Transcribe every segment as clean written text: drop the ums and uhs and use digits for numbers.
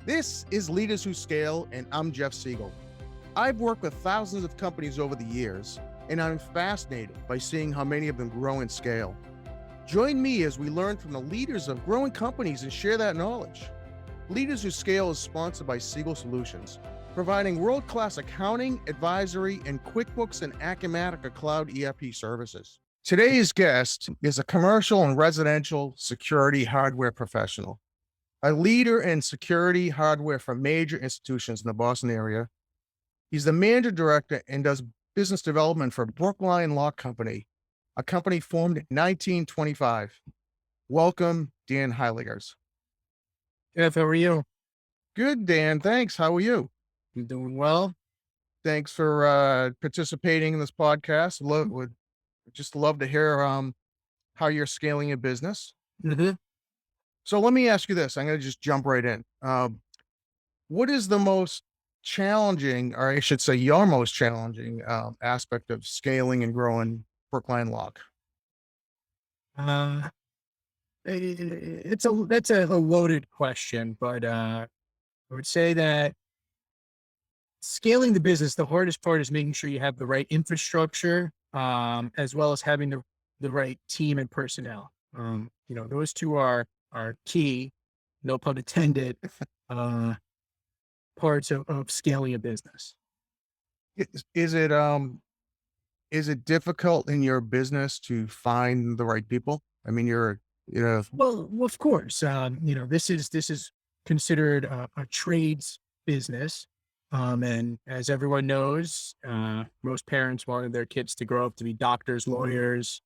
This is Leaders Who Scale, and I'm Jeff Siegel. I've worked with thousands of companies over the years, and I'm fascinated by seeing how many of them grow and scale. Join me as we learn from the leaders of growing companies and share that knowledge. Leaders Who Scale is sponsored by Siegel Solutions, providing world-class accounting, advisory, and QuickBooks and Acumatica Cloud ERP services. Today's guest is a commercial and residential security hardware professional, a leader in security hardware for major institutions in the Boston area. He's the manager director and does business development for Brookline Lock Company, a company formed in 1925. Welcome, Dan Heyligers. Jeff, how are you? Good, Dan. Thanks. How are you? I'm doing well. Thanks for participating in this podcast. Would just love to hear how you're scaling your business. Mm-hmm. So let me ask you this. I'm going to just jump right in. What is the most challenging, or I should say your most challenging aspect of scaling and growing Brookline Lock? That's a loaded question, but I would say that scaling the business, the hardest part is making sure you have the right infrastructure, as well as having the right team and personnel. Those two are key, no pun intended, parts of scaling a business. Is it difficult in your business to find the right people? I mean, Well, of course, this is considered a trades business. And as everyone knows, most parents wanted their kids to grow up to be doctors, lawyers,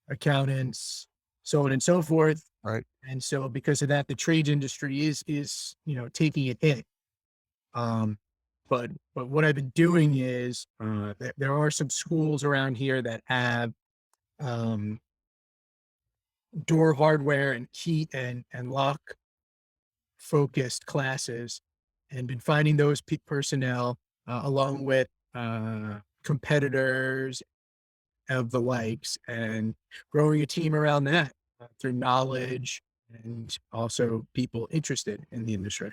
accountants, so on and so forth. right. And so because of that, the trades industry is taking a hit. But what I've been doing is, there are some schools around here that have, door hardware and key and lock focused classes, and been finding those personnel, along with, competitors of the likes, and growing a team around that, through knowledge and also people interested in the industry.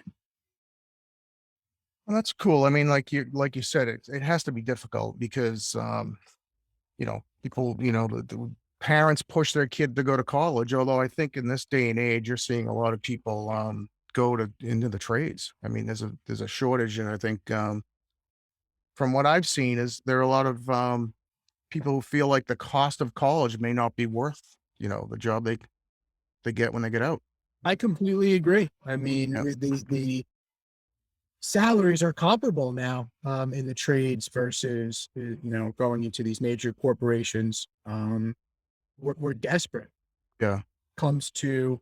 Well, that's cool. I mean, like you said, it has to be difficult because people, the parents push their kid to go to college. Although I think in this day and age, you're seeing a lot of people go into the trades. I mean, there's a shortage, and I think from what I've seen is there are a lot of people who feel like the cost of college may not be worth the job they get when they get out. I completely agree. I mean, Yeah. the salaries are comparable now, in the trades versus, going into these major corporations. We're desperate. Yeah. Comes to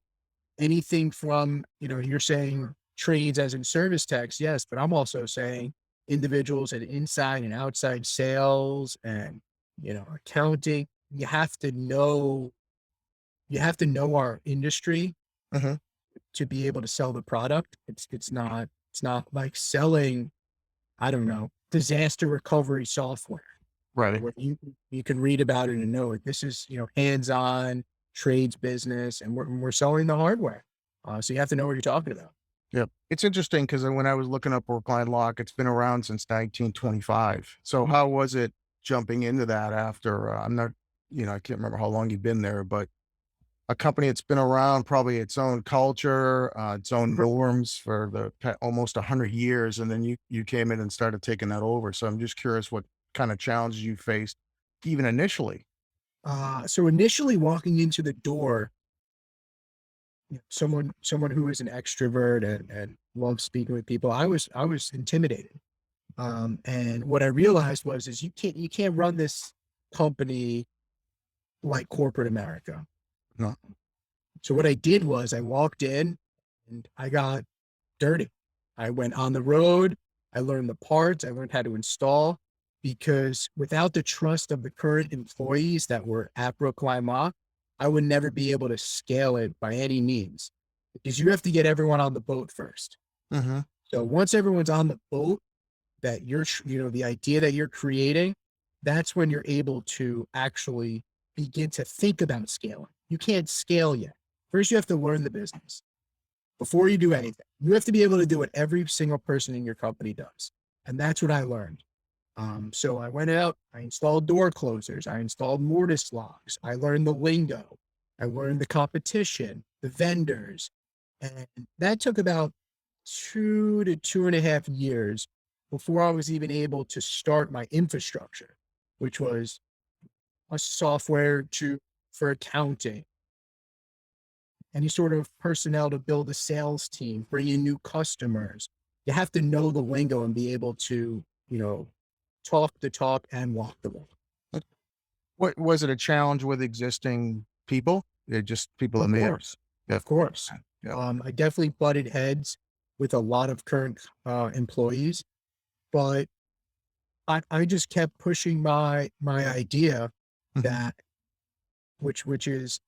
anything from, you're saying trades as in service techs, yes, but I'm also saying individuals in inside and outside sales and, accounting. You have to know our industry hmm to be able to sell the product. It's not like selling, I don't know, disaster recovery software Right. where you can read about it and know it. This is, hands-on trades business, and we're selling the hardware. So you have to know what you're talking about. Yeah. It's interesting because when I was looking up Brookline Lock, it's been around since 1925. So how was it jumping into that after? I'm not, I can't remember how long you've been there, but a company that's been around, probably its own culture, its own norms for almost 100 years, and then you came in and started taking that over. So I'm just curious what kind of challenges you faced, even initially. So initially walking into the door, someone who is an extrovert and loves speaking with people, I was intimidated. And what I realized is you can't run this company like corporate America. No. So what I did was I walked in and I got dirty. I went on the road. I learned the parts. I learned how to install, because without the trust of the current employees that were at Brookline Lock, I would never be able to scale it by any means, because you have to get everyone on the boat first. hmm So once everyone's on the boat, that the idea that you're creating, that's when you're able to actually begin to think about scaling. You can't scale yet. First, you have to learn the business. before you do anything, you have to be able to do what every single person in your company does. And that's what I learned. So I went out, I installed door closers, I installed mortise locks, I learned the lingo, I learned the competition, the vendors. And that took about 2 to 2.5 years before I was even able to start my infrastructure, which was a software for accounting, any sort of personnel to build a sales team, bring in new customers. You have to know the lingo and be able to, talk the talk and walk the walk. What was it, a challenge with existing people? They're just people in Of the course, yeah. of course. Yeah. I definitely butted heads with a lot of current employees, but I just kept pushing my idea Mhm. that which is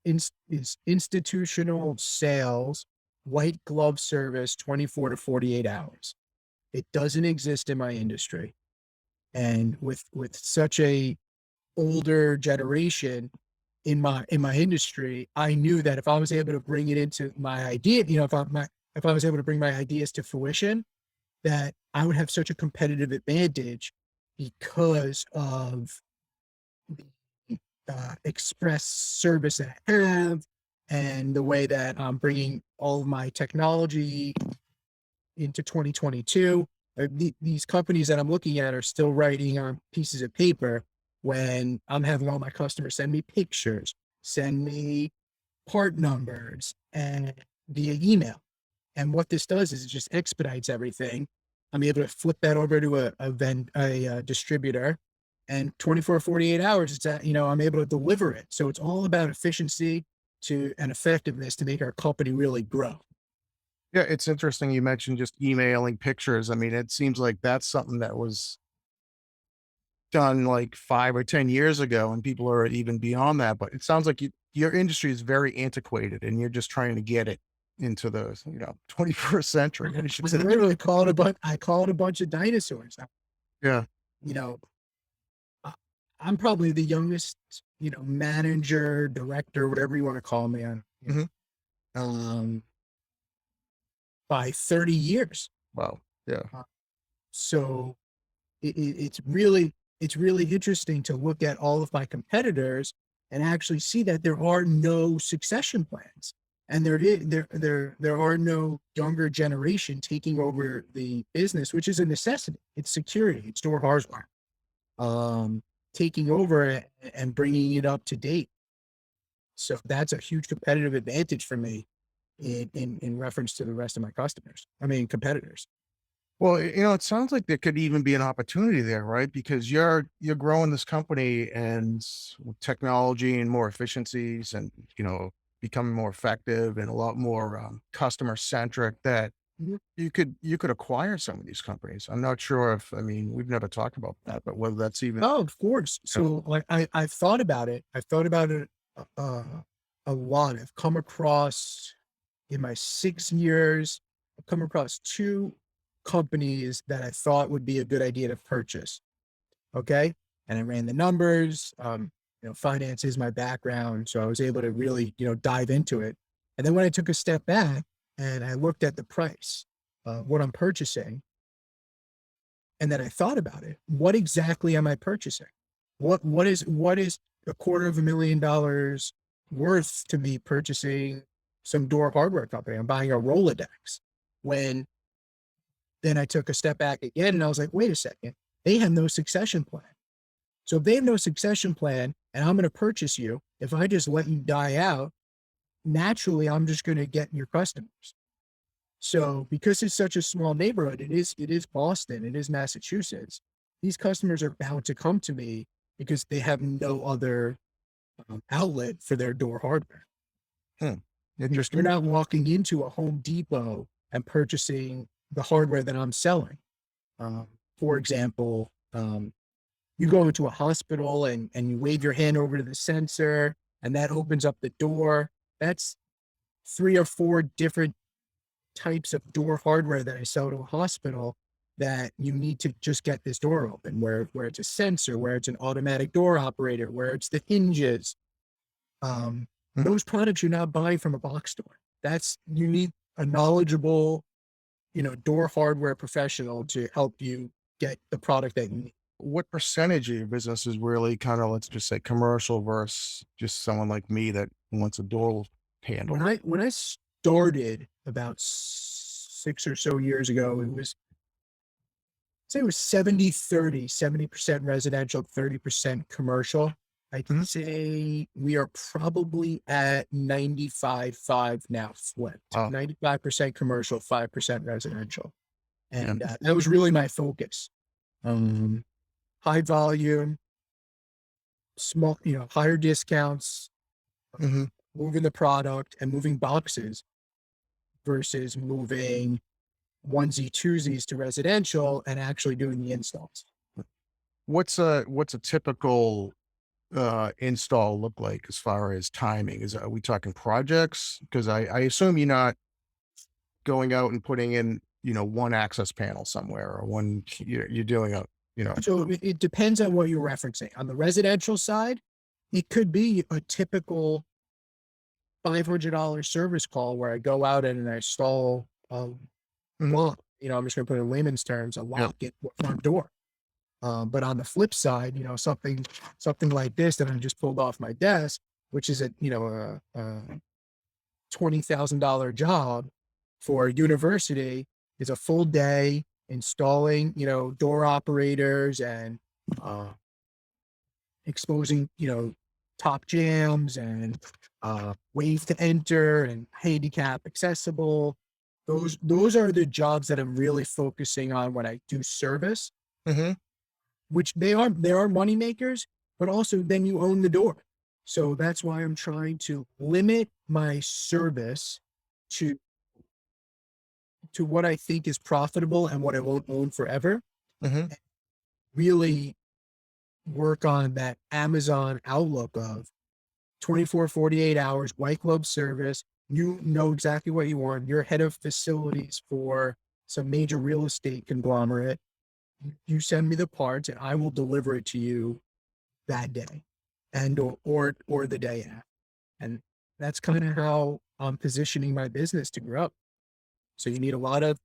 institutional sales, white glove service, 24 to 48 hours. It doesn't exist in my industry. And with such a older generation in my industry, I knew that if I was able to bring it into my idea, if I was able to bring my ideas to fruition, that I would have such a competitive advantage because of the express service that I have and the way that I'm bringing all of my technology into 2022. These companies that I'm looking at are still writing on pieces of paper when I'm having all my customers send me pictures, send me part numbers, and via email. And what this does is it just expedites everything. I'm able to flip that over to a distributor, and 24, 48 hours, I'm able to deliver it. So it's all about efficiency and effectiveness to make our company really grow. Yeah, it's interesting you mentioned just emailing pictures. I mean, it seems like that's something that was done like 5 or 10 years ago, and people are even beyond that, but it sounds like your industry is very antiquated, and you're just trying to get it into the, 21st century. I should I say. literally I call it a bunch of dinosaurs. Yeah. You know, uh, I'm probably the youngest, manager, director, whatever you want to call me on, Mhm. um, by 30 years. Wow. Yeah. Uh, So it's really interesting to look at all of my competitors and actually see that there are no succession plans, and there are no younger generation taking over the business, which is a necessity. It's security. It's door hardware. Um, Taking over it and bringing it up to date. So that's a huge competitive advantage for me in reference to the rest of my customers. I mean, competitors. Well, it sounds like there could even be an opportunity there, right? Because you're growing this company and with technology and more efficiencies and, becoming more effective and a lot more customer centric that you could acquire some of these companies. I'm not sure if, I mean, we've never talked about that, but whether that's even. Oh, of course. So like I've thought about it. I've thought about it uh, a lot. I've come across in my 6 years, I've come across two companies that I thought would be a good idea to purchase. Okay. And I ran the numbers. Finance is my background. So I was able to really, dive into it. And then when I took a step back and I looked at the price, what I'm purchasing, and then I thought about it. What exactly am I purchasing? What is $250,000 worth to me purchasing some door hardware company? I'm buying a Rolodex. When then I took a step back again and I was like, wait a second, they have no succession plan. So if they have no succession plan and I'm going to purchase you, if I just let you die out, naturally I'm just going to get your customers. So because it's such a small neighborhood, it is Boston, it is Massachusetts. These customers are bound to come to me because they have no other outlet for their door hardware. Hmm, You're interesting. not walking into a Home Depot and purchasing the hardware that I'm selling. Um, for example, you go into a hospital and you wave your hand over to the sensor and that opens up the door. That's three or four different types of door hardware that I sell to a hospital that you need to just get this door open, where it's a sensor, where it's an automatic door operator, where it's the hinges. Um, Mhm. those products you're not buying from a box store. You need a knowledgeable, door hardware professional to help you get the product that you need. What percentage of your business is really kind of, let's just say, commercial versus just someone like me that wants a door handle? When I started about 6 or so years ago, it was say it was 70-30, 70% residential, 30% commercial. I'd Mhm. say we are probably at 95-5 now flipped. Oh, 95% commercial, 5% residential. yeah. And that was really my focus. Um, High volume, small, higher discounts, Hmm. moving the product and moving boxes versus moving onesie twosies to residential and actually doing the installs. What's a typical install look like as far as timing? Are we talking projects? Because I assume you're not going out and putting in, one access panel somewhere or one, you're doing So it depends on what you're referencing. On the residential side, it could be a typical $500 service call where I go out and I install a Mhm. lock. I'm just going to put it in layman's terms, a Yeah. lock at the front door. But on the flip side, something like this that I just pulled off my desk, which is a $20,000 job for a university, is a full day installing, door operators and uh, exposing, top jams and wave to enter and handicap accessible. Those are the jobs that I'm really focusing on when I do service, Hmm. which they are money makers, but also then you own the door. So that's why I'm trying to limit my service to what I think is profitable and what I won't own forever. Hmm. Really work on that Amazon outlook of 24, 48 hours, white glove service. You know exactly what you want. You're head of facilities for some major real estate conglomerate. You send me the parts and I will deliver it to you that day and or the day after. And that's kind of how I'm positioning my business to grow. So you need a lot of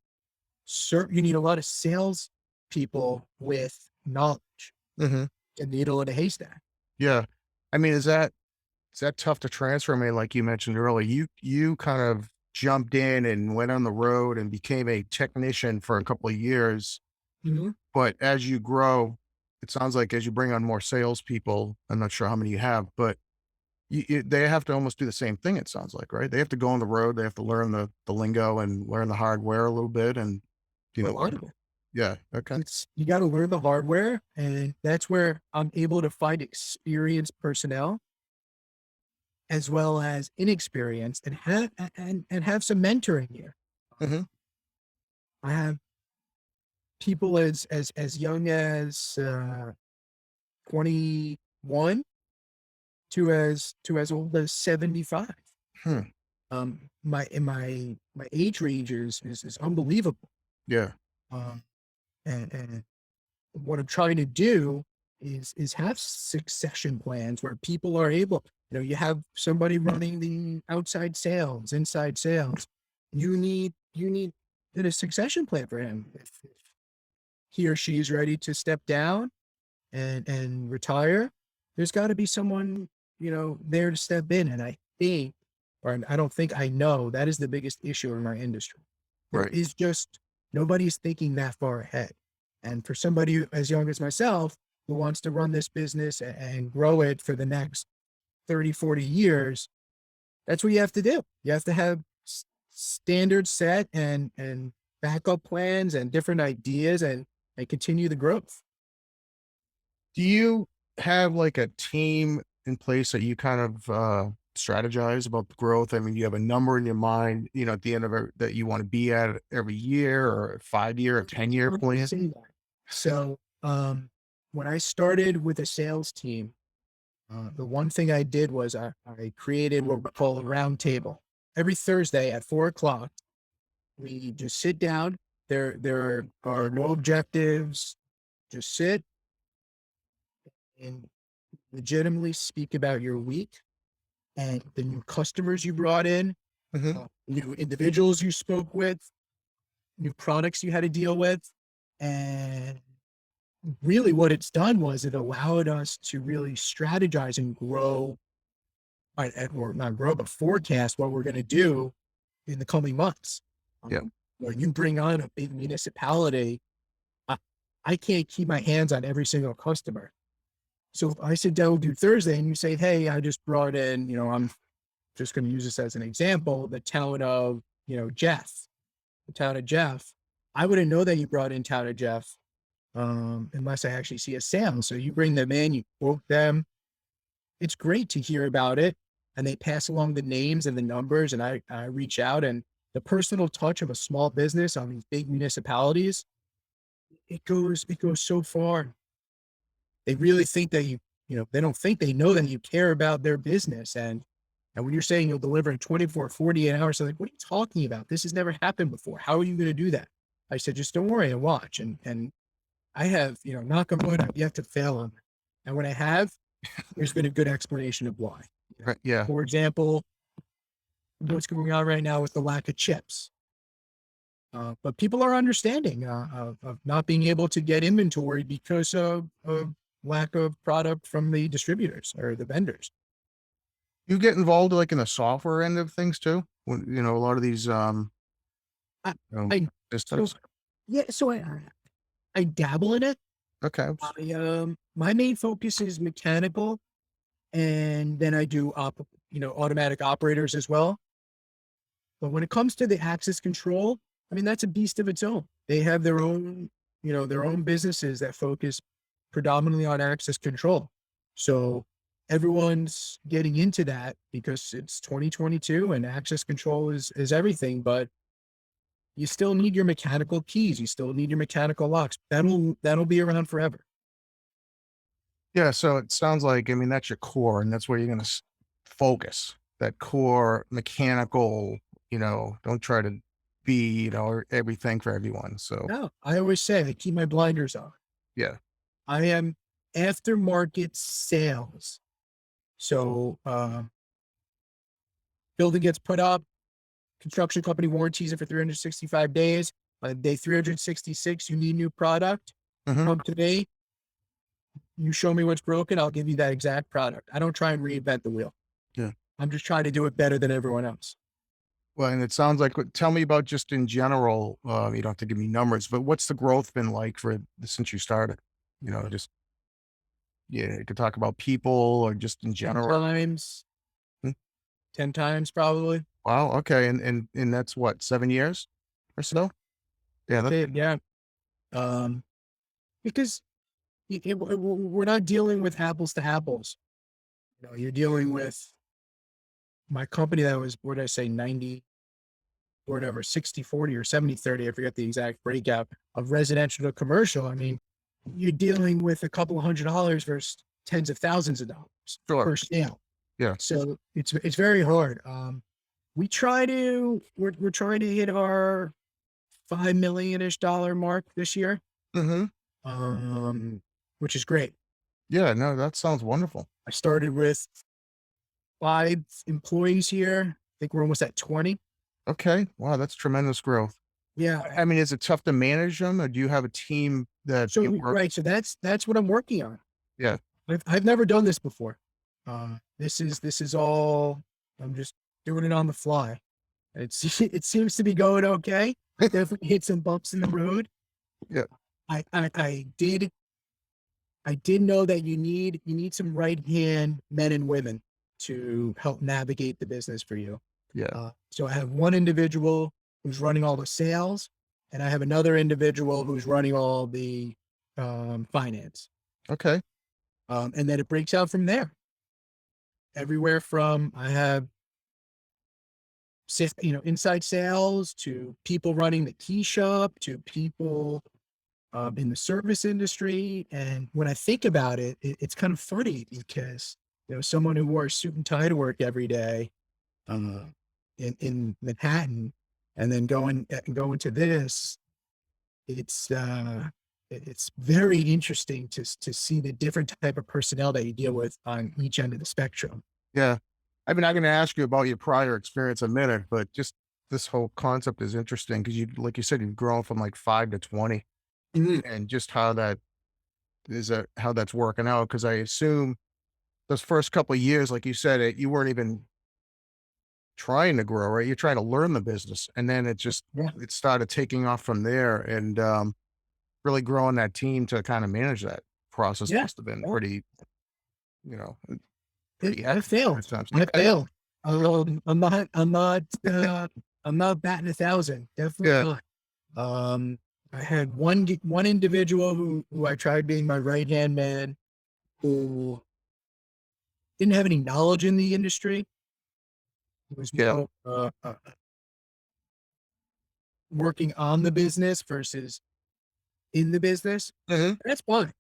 sales people with knowledge Hmm. and needle in a haystack. Yeah. I mean, is that tough to transfer? I mean, like you mentioned earlier, you kind of jumped in and went on the road and became a technician for a couple of years. Mhm. But as you grow, it sounds like as you bring on more salespeople, I'm not sure how many you have, but they have to almost do the same thing. It sounds like, right? They have to go on the road. They have to learn the lingo and learn the hardware a little bit, and you A know, lot of it. yeah, okay, You got to learn the hardware, and that's where I'm able to find experienced personnel as well as inexperienced, and have some mentoring here. hmm, I have people as young as 21 to as old as 75. hmm, My age range is unbelievable. yeah, Um, and what I'm trying to do is have succession plans where people are able, you have somebody running the outside sales, inside sales. You need a succession plan for him. If he or she is ready to step down and retire, there's got to be someone, there to step in. And I think, or I don't think, I know that is the biggest issue in our industry. There right. is just nobody's thinking that far ahead. And for somebody as young as myself who wants to run this business and grow it for the next 30, 40 years, that's what you have to do. You have to have standards set and backup plans and different ideas and continue the growth. Do you have like a team in place that you kind of strategize about the growth? I mean, you have a number in your mind, at the end of it that you want to be at every year, or a 5 year, or 10 year Let me plan. say that. So, when I started with a sales team, the one thing I did was I created what we call a round table. Every Thursday at 4 o'clock, we just sit down. There are no objectives. Just sit and legitimately speak about your week and the new customers you brought in, Hmm. new individuals you spoke with, new products you had to deal with. And really what it's done was it allowed us to really strategize and grow, or not grow, but forecast what we're going to do in the coming months. Yeah. When you bring on a big municipality, I, I can't keep my hands on every single customer. So if I sit down with you Thursday and you say, hey, I just brought in, I'm just going to use this as an example, the town of, Jeff, the town of Jeff. I wouldn't know that you brought in town of Jeff unless I actually see a sale. So you bring them in, you quote them. It's great to hear about it. And they pass along the names and the numbers. And I reach out, and the personal touch of a small business on these big municipalities, it goes so far. They really think that they don't think they know that you care about their business. And when you're saying you'll deliver in 24, 48 hours, they're like, what are you talking about? This has never happened before. How are you going to do that? I said, just don't worry and watch. And I have, knock on wood, I've yet to fail on it. And when I have, there's been a good explanation of why. Right. Yeah. For example, what's going on right now with the lack of chips. But people are understanding of not being able to get inventory because of lack of product from the distributors or the vendors. You get involved like in the software end of things too? When, a lot of these, I, um, I so systems. yeah, so I dabble in it. Okay. My main focus is mechanical, and then I do automatic operators as well. But when it comes to the access control, I mean, that's a beast of its own. They have their own businesses that focus predominantly on access control. So everyone's getting into that because it's 2022 and access control is everything. But you still need your mechanical keys. You still need your mechanical locks. That'll be around forever. Yeah. So it sounds like, I mean, that's your core, and that's where you're going to focus that core mechanical, don't try to be, everything for everyone. So No, I always say I keep my blinders on. yeah. I am aftermarket sales. So building gets put up, construction company warranties it for 365 days. By day 366, you need new product. Hmm. Come to me. You show me what's broken, I'll give you that exact product. I don't try and reinvent the wheel. Yeah. I'm just trying to do it better than everyone else. Well, and it sounds like, tell me about just in general, you don't have to give me numbers, but what's the growth been like since you started? Just, yeah, you could talk about people or just in 10 general. times, Hmm? 10 times probably. Wow. Okay. And that's what, 7 years or so? Yeah. That's it. Yeah. Um, because we're not dealing with apples to apples. You're dealing with my company that was, what did I say, 90 or whatever, 60/40 or 70/30. I forget the exact breakout of residential to commercial. I mean, you're dealing with a couple of $100 versus tens of thousands of dollars Sure. per sale. Yeah. So it's very hard. We're trying to hit our $5 million-ish mark this year, Hmm. which is great. Yeah. No, that sounds wonderful. I started with 5 employees here. I think we're almost at 20. Okay. Wow. That's tremendous growth. Yeah. I mean, is it tough to manage them, or do you have a team that So you work? right. So that's what I'm working on. Yeah. I've never done this before. This is all, I'm just doing it on the fly. It seems to be going okay. Definitely hit some bumps in the road. Yeah. I did know that you need some right hand men and women to help navigate the business for you. Yeah. So I have one individual who's running all the sales, and I have another individual who's running all the finance. Okay. And then it breaks out from there. Everywhere from I have inside sales to people running the key shop to people in the service industry. And when I think about it, it's kind of funny because someone who wore a suit and tie to work every day uh, in Manhattan, and then going to this, it's very interesting to see the different type of personnel that you deal with on each end of the spectrum. Yeah. I mean, I'm going to ask you about your prior experience in a minute, but just this whole concept is interesting because you, like you said, you've grown from like 5 to 20, Mhm. and just how that is how that's working out. Because I assume those first couple of years, like you said, you weren't even trying to grow, right? You're trying to learn the business, and then Yeah. it started taking off from there, and really growing that team to kind of manage that process Yeah. must have been Yeah. pretty, you know, It pretty I hectic at failed. times. I Yeah, failed. I'm not batting 1,000. Definitely yeah, not. Um, I had one individual who I tried being my right-hand man, who didn't have any knowledge in the industry. He was yeah. more, working on the business versus in the business. Mhm. That's fine.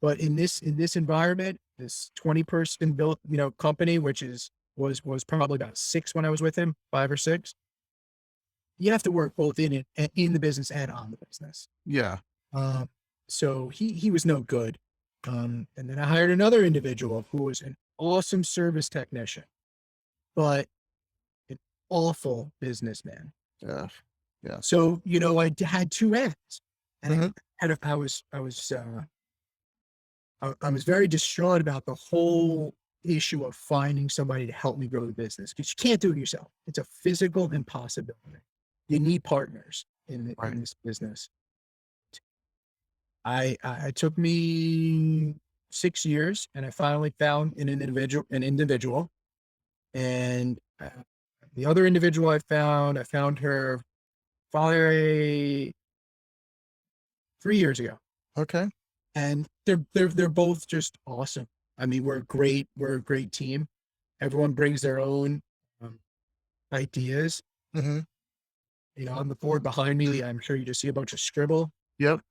But in this environment, this 20-person built, company, which was probably about 6 when I was with him, 5 or 6. You have to work both in the business and on the business. Yeah. Um, so he was no good. And then I hired another individual who was an awesome service technician, but an awful businessman. Yeah. Yeah. So, had 2 ends, and Mhm. I was very distraught about the whole issue of finding somebody to help me grow the business, because you can't do it yourself. It's a physical impossibility. You need partners Right. in this business. It took me 6 years, and I finally found an individual, and, the other individual I found her probably 3 years ago, Okay. and they're both just awesome. I mean, we're a great team. Everyone brings their own, um, ideas. Mhm. On the board behind me, I'm sure you just see a bunch of scribble. Yep.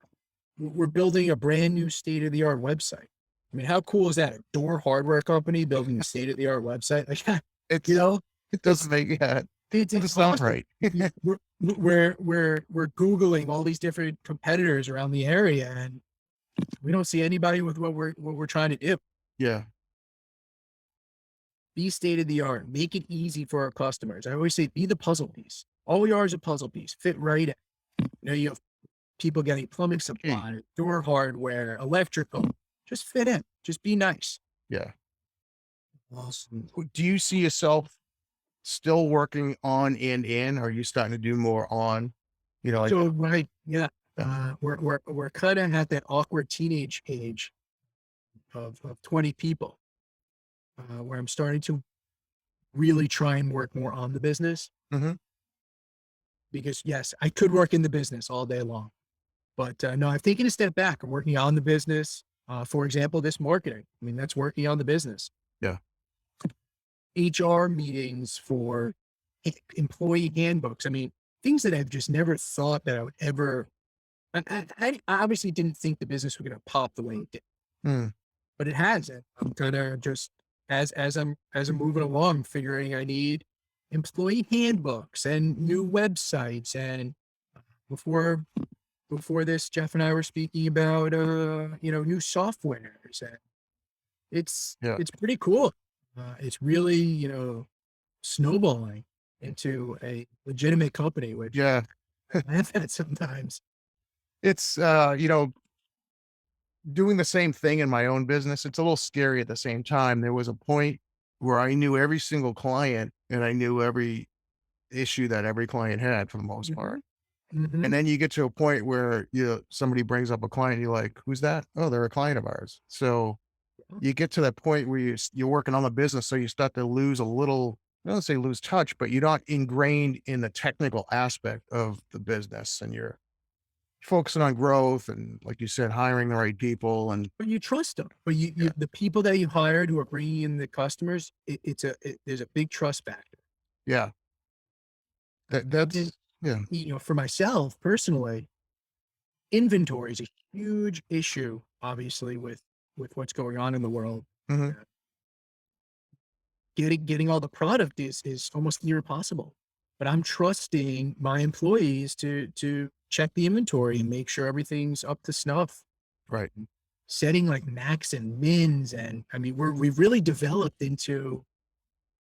We're building a brand new state-of-the-art website. I mean, how cool is that? A door hardware company building a state-of-the-art website? Like, you It's know, it it's doesn't make yeah, it's it it's doesn't sound awesome. right. We're Googling all these different competitors around the area, and we don't see anybody with what we're trying to do. Yeah. Be state of the art. Make it easy for our customers. I always say, be the puzzle piece. All we are is a puzzle piece. Fit right in. You have people getting plumbing Key. supply, door hardware, electrical. Just fit in. Just be nice. Yeah. Awesome. Do you see yourself still working on and in? Or are you starting to do more on? Like So right, yeah. yeah. We're kind of at that awkward teenage age of 20 people, where I'm starting to really try and work more on the business, Mhm. because yes, I could work in the business all day long. But, no, I've taken a step back. I'm working on the business. For example, this marketing. I mean, that's working on the business. Yeah. HR meetings for employee handbooks. I mean, things that I've just never thought that I would ever. I obviously didn't think the business was going to pop the way it did, Mm. but it has. And I'm kind of just as I'm moving along, figuring I need employee handbooks and new websites. And before before this, Jeff and I were speaking about, new softwares, and Yeah. it's pretty cool. It's really, snowballing into a legitimate company, which Yeah. I laugh at sometimes. It's doing the same thing in my own business. It's a little scary at the same time. There was a point where I knew every single client and I knew every issue that every client had for the most part. Mhm. Mhm. And then you get to a point where somebody brings up a client, you're like, "Who's that?" "Oh, they're a client of ours." So you get to that point where you're working on the business, so you start to lose a little. I don't say lose touch, but you're not ingrained in the technical aspect of the business, and you're focusing on growth and, like you said, hiring the right people. And But you trust them. But yeah, the people that you hired who are bringing in the customers, there's a big trust factor. yeah, And, that's yeah, for myself personally, inventory is a huge issue, obviously, with what's going on in the world. hmm Getting all the product is almost near impossible. But I'm trusting my employees to check the inventory and make sure everything's up to snuff. right, Setting like max and mins, and I mean, we've really developed into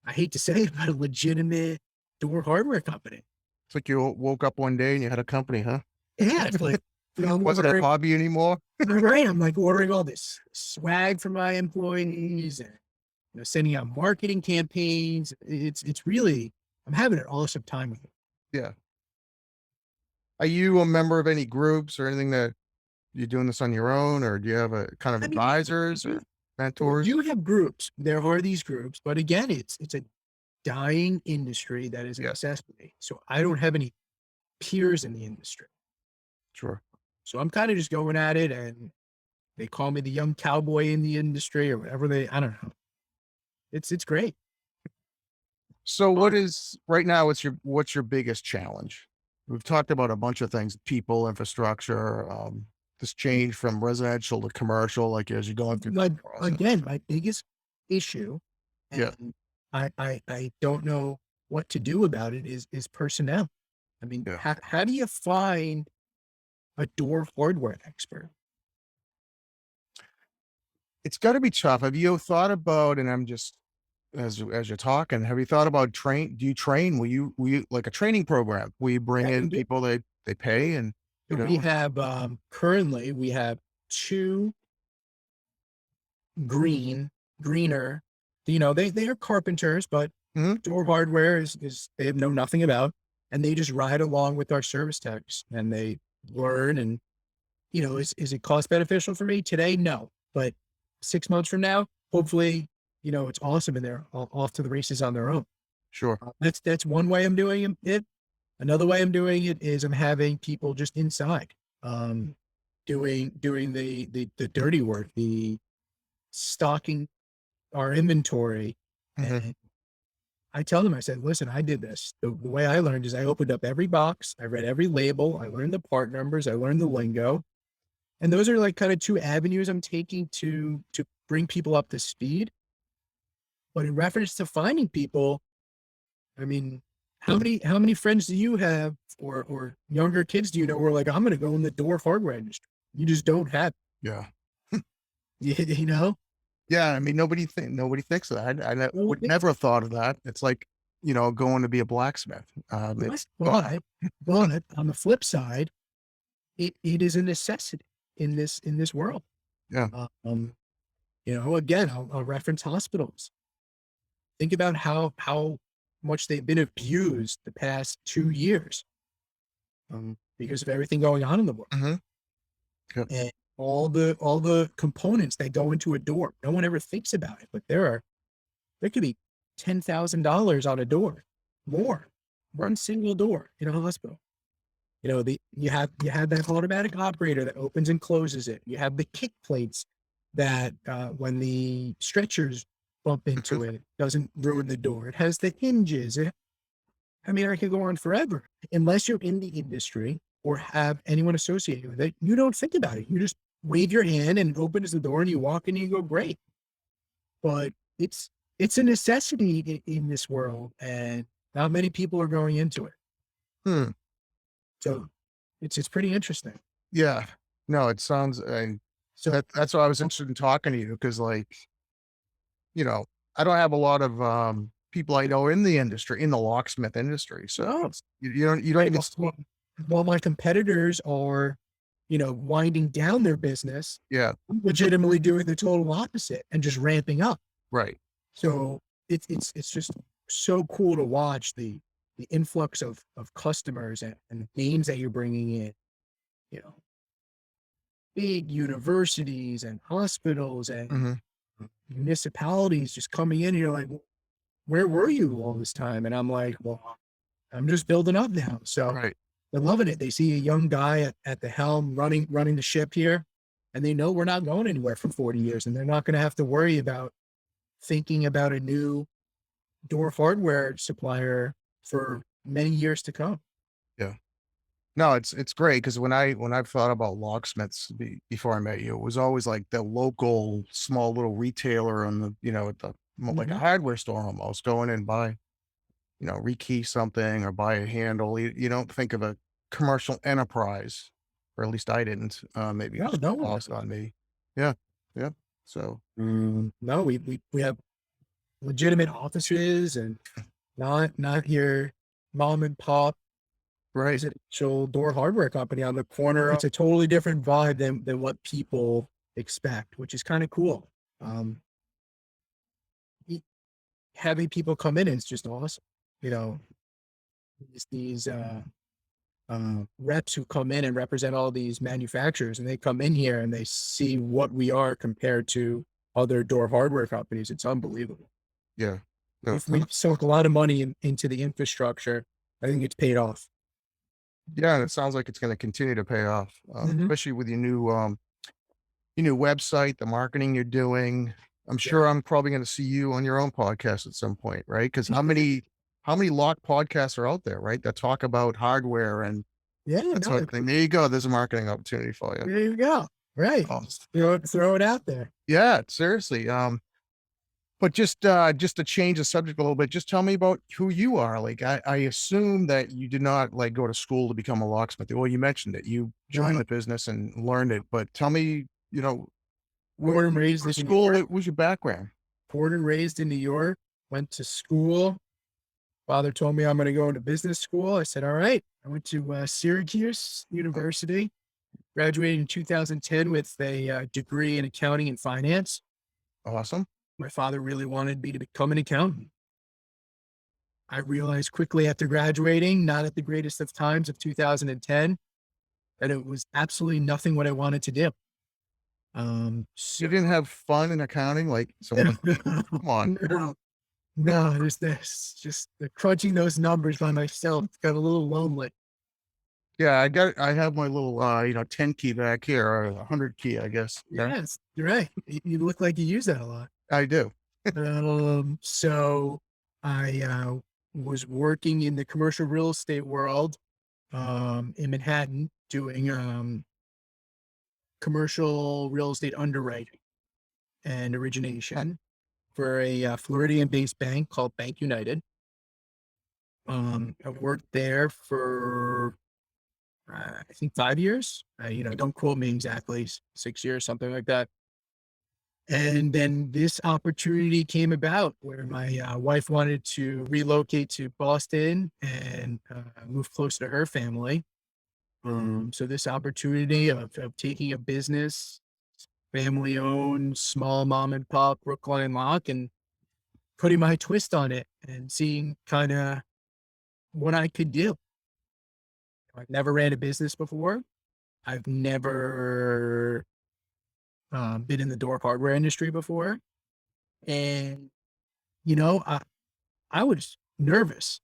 I hate to say it, but a legitimate door hardware company. It's like you woke up one day and you had a company, huh? Yeah, it's like, I'm Wasn't a ordering, hobby anymore. right? I'm like ordering all this swag for my employees and sending out marketing campaigns. It's really, I'm having an awesome time with it. Yeah. Are you a member of any groups or anything that you're doing this on your own, or do you have a kind of I mean, advisors we or mentors? do have groups. There are these groups, but again, it's a dying industry that is a Yeah, necessity. So I don't have any peers in the industry. sure. So I'm kind of just going at it, and they call me the young cowboy in the industry or whatever I don't know. It's great. So what Fun. is right now, what's your biggest challenge? We've talked about a bunch of things, people, infrastructure, this change from residential to commercial, like as you're going through Like that process. again, my biggest issue, Yeah. and I don't know what to do about it is personnel. I mean, Yeah. how do you find a door hardware expert? It's gotta be tough. Have you thought about, and I'm just as you're talking, have you thought about do you train? Will you like a training program? Will you bring Yeah, we in do. people they pay and, So we have currently we have two greener, they are carpenters, but Mhm. door hardware is they have know nothing about, and they just ride along with our service techs and they learn. And is it cost beneficial for me today? No, but 6 months from now, hopefully, it's awesome and they're off to the races on their own. Sure. That's one way I'm doing it. Another way I'm doing it is I'm having people just inside, um, doing the dirty work, the stocking our inventory. Mhm. And I tell them, I said, listen, I did this. The way I learned is I opened up every box, I read every label, I learned the part numbers, I learned the lingo. And those are like kind of two avenues I'm taking to bring people up to speed. But in reference to finding people, I mean, how many friends do you have or younger kids do you know who are like, I'm gonna go in the door hardware industry? You just don't have, Yeah. you know? Yeah, I mean, nobody thinks of that. Well, Would never have thought of that. It's like, going to be a blacksmith. It's but on the flip side, it is a necessity in this world. yeah. Um, again, I'll reference hospitals. Think about how much they've been abused the past 2 years, because of everything going on in the world Mhm. Yep. and all the components that go into a door. No one ever thinks about it, but there could be $10,000 on a door, more, one single door in a hospital. You have that automatic operator that opens and closes it. You have the kick plates that, when the stretchers bump Mhm. into it, it doesn't ruin the door. It has the hinges. I mean, I could go on forever. Unless you're in the industry or have anyone associated with it, you don't think about it. You just wave your hand and it opens the door and you walk in and you go, great. But it's a necessity in this world, and not many people are going into it. Hmm. So it's pretty interesting. Yeah. No, it sounds, and So that's why I was interested in talking to you because, like, you know, I don't have a lot of, people I know in the industry, in the locksmith industry, so no, it's you don't even well, well, while my competitors are, winding down their business, yeah, I'm legitimately doing the total opposite and just ramping up. right. So it's just so cool to watch the influx of customers and the names that you're bringing in. You know, big universities and hospitals and Mhm. municipalities just coming in. And you're like, where were you all this time? And I'm like, well, I'm just building up now. So Right. they're loving it. They see a young guy at the helm running the ship here, and they know we're not going anywhere for 40 years, and they're not going to have to worry about thinking about a new door hardware supplier for many years to come. Yeah. No, it's great because when I've thought about locksmiths before I met you, it was always like the local small little retailer on at the like a Mhm. hardware store almost, go in and buy, rekey something or buy a handle. You don't think of a commercial enterprise, or at least I didn't. Maybe it No, was no one lost does. on me. Yeah. Yeah. So No, we have legitimate offices and not your mom and pop Right. residential door hardware company on the corner. It's a totally different vibe than what people expect, which is kind of cool. Um, y- Having people come in is just awesome. You know, these reps who come in and represent all these manufacturers, and they come in here and they see what we are compared to other door hardware companies. It's unbelievable. Yeah. No, We've sunk a lot of money into the infrastructure. I think it's paid off. yeah, and it sounds like it's going to continue to pay off, Mhm. especially with your new website, the marketing you're doing. I'm Yeah. sure I'm probably going to see you on your own podcast at some point, right? Because how many lock podcasts are out there, right? That talk about hardware and Yeah, that no, sort of thing. There you go. There's a marketing opportunity for you. there you go. Right. Oh, Throw it out there. yeah, seriously. But just to change the subject a little bit, just tell me about who you are. Like, I assume that you did not like go to school to become a locksmith. Well, you mentioned it. You joined No, the business and learned it, but tell me, what born and raised what in New school, York. what was your background? Born and raised in New York. Went to school. Father told me I'm going to go into business school. I said, all right. I went to Syracuse University. Graduated in 2010 with a degree in accounting and finance. Awesome. My father really wanted me to become an accountant. I realized quickly after graduating, not at the greatest of times of 2010, that it was absolutely nothing what I wanted to do. You So didn't have fun in accounting? Like someone, come on. no, no, there's this just the crunching those numbers by myself got a little lonely. Yeah, I have my little, 10 key back here, or a 100 key, I guess. Yeah, Yes, you're right. You look like you use that a lot. I do. So I was working in the commercial real estate world in Manhattan doing commercial real estate underwriting and origination for a Floridian-based bank called Bank United. I worked there for I think 5 years. Don't quote me exactly, 6 years, something like that. And then this opportunity came about where my wife wanted to relocate to Boston and move closer to her family. So this opportunity of taking a business, family owned, small mom and pop Brookline lock, and putting my twist on it and seeing kind of what I could do. I've never ran a business before. I've never been in the door hardware industry before. And, I was nervous.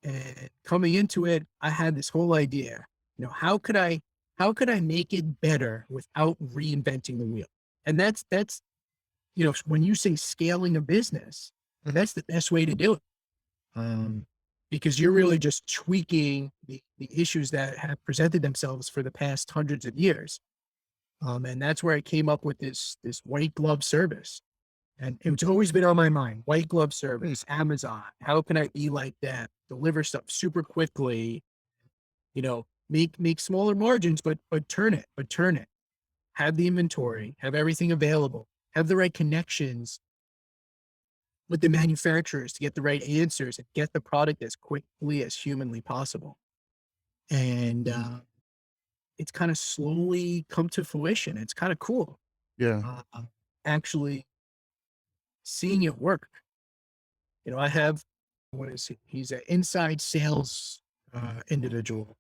And coming into it, I had this whole idea, how could I make it better without reinventing the wheel? And that's, when you say scaling a business, Mhm. that's the best way to do it. Um, because you're really just tweaking the issues that have presented themselves for the past hundreds of years. And that's where I came up with this white glove service. And it's always been on my mind, white glove service, Amazon. How can I be like that? Deliver stuff super quickly, make smaller margins, but turn it. Have the inventory, have everything available, have the right connections with the manufacturers to get the right answers and get the product as quickly as humanly possible. And it's kind of slowly come to fruition. It's kind of cool. Yeah. Uh, Actually seeing it work. I have, what is he? He's an inside sales individual.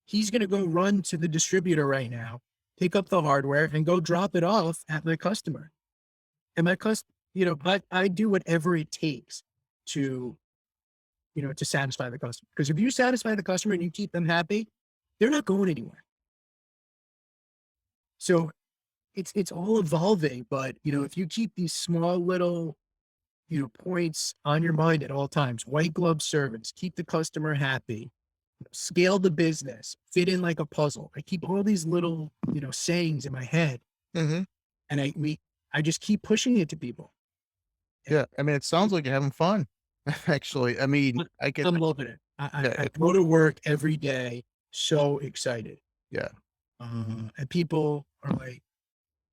He's going to go run to the distributor right now, pick up the hardware and go drop it off at my customer. And my customer, I do whatever it takes to, to satisfy the customer. Because if you satisfy the customer and you keep them happy, they're not going anywhere. So it's all evolving, but if you keep these small little points on your mind at all times, white glove service, keep the customer happy, scale the business, fit in like a puzzle. I keep all these little, sayings in my head Hmm. and I just keep pushing it to people. And Yeah. I mean, it sounds like you're having fun. Actually, I mean, I get, I'm loving it. yeah, I go to work every day so excited. yeah. And people are like,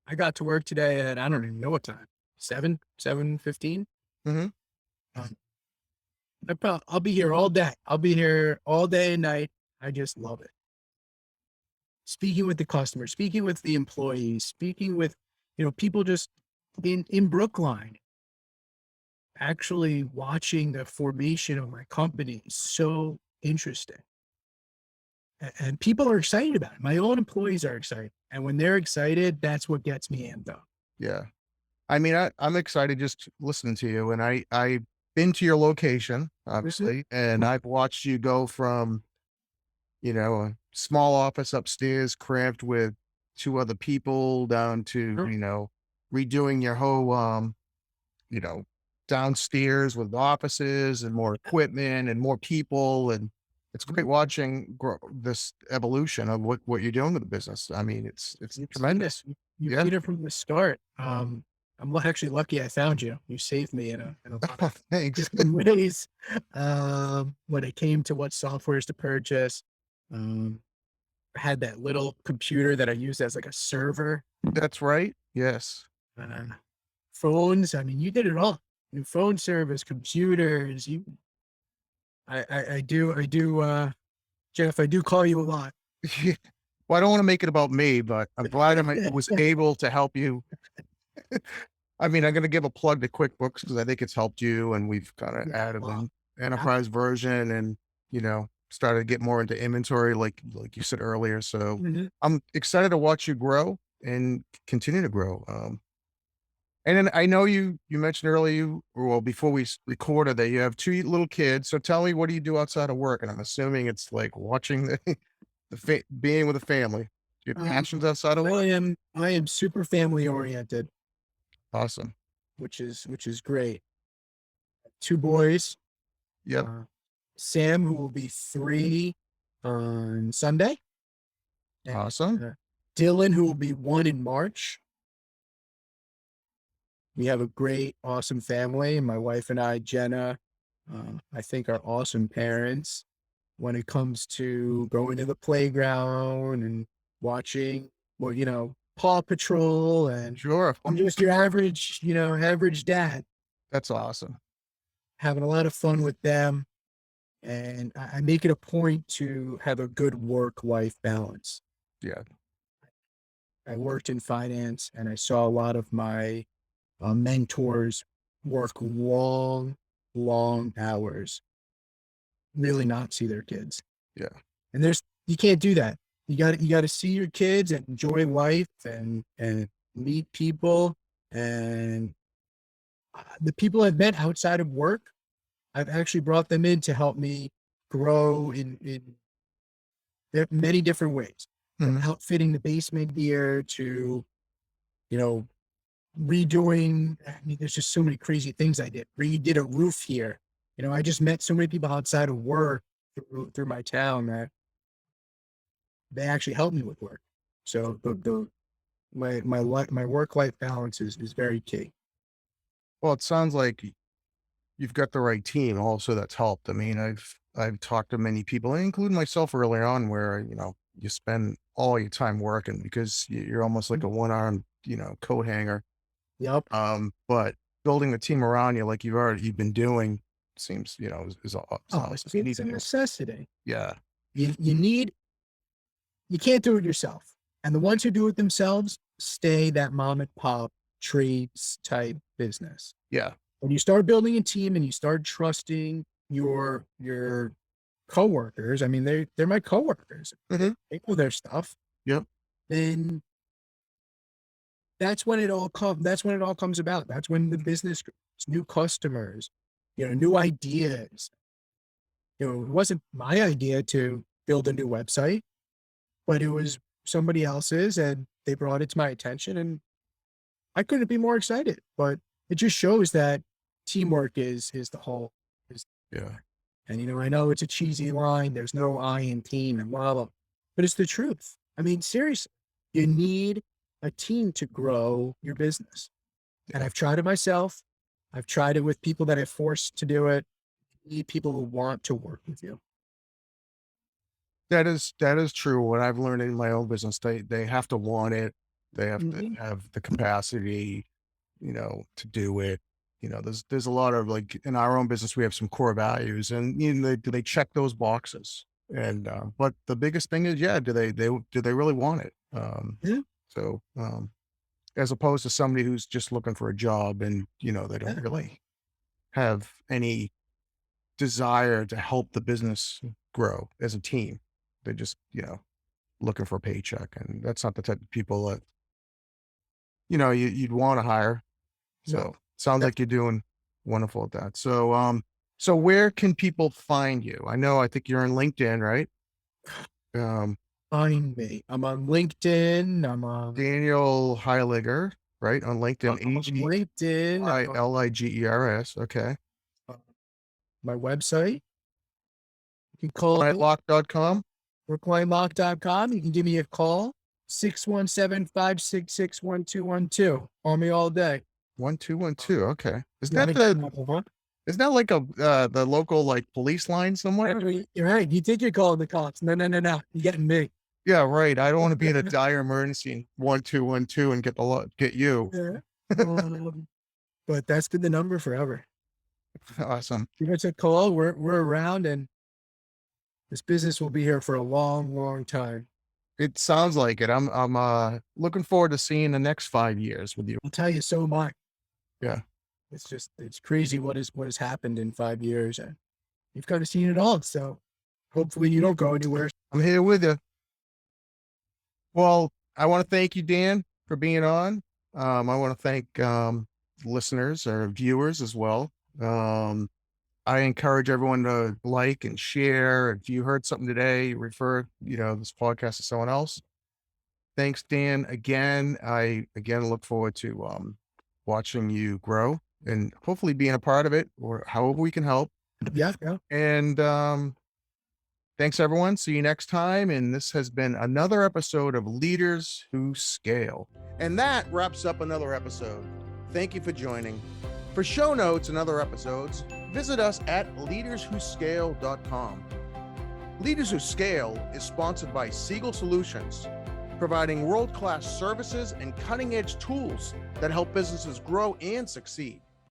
I got to work today at, I don't even know what time, 7:15. Hmm. Um, I'll be here all day. I'll be here all day and night. I just love it. Speaking with the customers, speaking with the employees, speaking with, people just in Brookline, actually watching the formation of my company is so interesting. And people are excited about it. My own employees are excited. And when they're excited, that's what gets me amped up. Yeah. I mean, I'm excited just listening to you, and I've been to your location, Mhm. obviously, and I've watched you go from, a small office upstairs cramped with 2 other people down to, Sure. redoing your whole, you know, downstairs with offices and more equipment and more people, and it's great watching this evolution of what you're doing with the business. I mean, it's You've seen it. tremendous. You've Yeah. seen it from the start. Actually lucky I found you. You saved me in a lot of Thanks. different ways. When it came to what softwares to purchase, um, I had that little computer that I used as like a server. That's right. Yes. Uh, Phones. I mean, you did it all. New phone service, computers. Jeff. I do call you a lot. Well, I don't wanna make it about me, but I'm glad I was able to help you. I mean, I'm gonna give a plug to QuickBooks because I think it's helped you, and we've kinda Yeah, added well, an enterprise version and, started to get more into inventory like you said earlier, so mhm. I'm excited to watch you grow and continue to grow, and then I know you mentioned earlier, well, before we recorded that you have 2 little kids, so tell me, what do you do outside of work? And I'm assuming it's like watching being with a family. Do you have Um, passions outside of work? I am super family oriented, Awesome. which is great. 2 boys, Yep. uh, Sam, who will be 3 on Sunday, and, Awesome. uh, Dylan, who will be 1 in March. We have a great, awesome family. My wife and I, Jenna, I think are awesome parents when it comes to going to the playground and watching, well, Paw Patrol, and Sure. I'm just your average, average dad, That's awesome. having a lot of fun with them. And I make it a point to have a good work-life balance. Yeah. I worked in finance and I saw a lot of my mentors work long, long hours, really not see their kids. Yeah. And you can't do that. You got to see your kids and enjoy life and meet people. And the people I've met outside of work, I've actually brought them in to help me grow in many different ways, from Mhm. outfitting the basement here to, you know, redoing. I mean, there's just so many crazy things I did. Redid a roof here. I just met so many people outside of work through my town that they actually helped me with work. So my work life balance is very key. Well, it sounds like you've got the right team also that's helped. I mean, I've talked to many people, including myself early on, where, you spend all your time working because you're almost like a one-armed, coat hanger. Yep. But building the team around you like you've been doing seems, is Oh, awesome. You need it's a to do. necessity. Yeah. You can't do it yourself. And the ones who do it themselves stay that mom and pop trades type business. Yeah. When you start building a team and you start trusting your coworkers, I mean, they're my coworkers. Mhm. They know their stuff. Yep. Then that's when it all comes about. That's when the business grows, new customers, new ideas. It wasn't my idea to build a new website, but it was somebody else's, and they brought it to my attention, and I couldn't be more excited. But it just shows that teamwork is the whole is. Yeah. And I know it's a cheesy line. There's no I in team and blah blah, but it's the truth. I mean, seriously, you need a team to grow your business. And Yeah. I've tried it myself. I've tried it with people that I've forced to do it. You need people who want to work with you. That is true. What I've learned in my own business, they have to want it. They have to Mhm. have the capacity, to do it. there's a lot of, like, in our own business, we have some core values, and do they check those boxes? And but the biggest thing is, yeah, do they really want it? Yeah. So as opposed to somebody who's just looking for a job, and they don't Yeah. really have any desire to help the business grow as a team. They're just, looking for a paycheck. And that's not the type of people that, you'd want to hire. No. So sounds like you're doing wonderful at that. So where can people find you? I think you're on LinkedIn, right? Um, Find me. I'm on LinkedIn. I'm on Daniel Heiliger, right? On I'm LinkedIn, on LinkedIn. I'm on Hligers. Okay. my website. You can call Lock.com. brooklinelock.com. You can give me a call, 617-566-1212. Call me all day. 1212. Okay. Isn't You that wanna- isn't that like the local, like, police line somewhere? You're right. You think you're calling the cops. No. You're getting me. Yeah, right. I don't want to be in a dire emergency in 1212 and get you. Yeah. But that's been the number forever. Awesome. Give us a call. We're around, and this business will be here for a long, long time. It sounds like it. I'm looking forward to seeing the next 5 years with you. I'll tell you so much. Yeah. It's crazy what has happened in 5 years, and you've kind of seen it all. So hopefully you don't go anywhere. I'm here with you. Well, I want to thank you, Dan, for being on. I want to thank listeners or viewers as well. I encourage everyone to like and share. If you heard something today, refer, this podcast to someone else. Thanks, Dan. Again, I look forward to watching you grow and hopefully being a part of it, or however we can help. Yeah. And thanks, everyone. See you next time. And this has been another episode of Leaders Who Scale. And that wraps up another episode. Thank you for joining. For show notes and other episodes, visit us at leaderswhoscale.com. Leaders Who Scale is sponsored by Siegel Solutions, providing world-class services and cutting-edge tools that help businesses grow and succeed.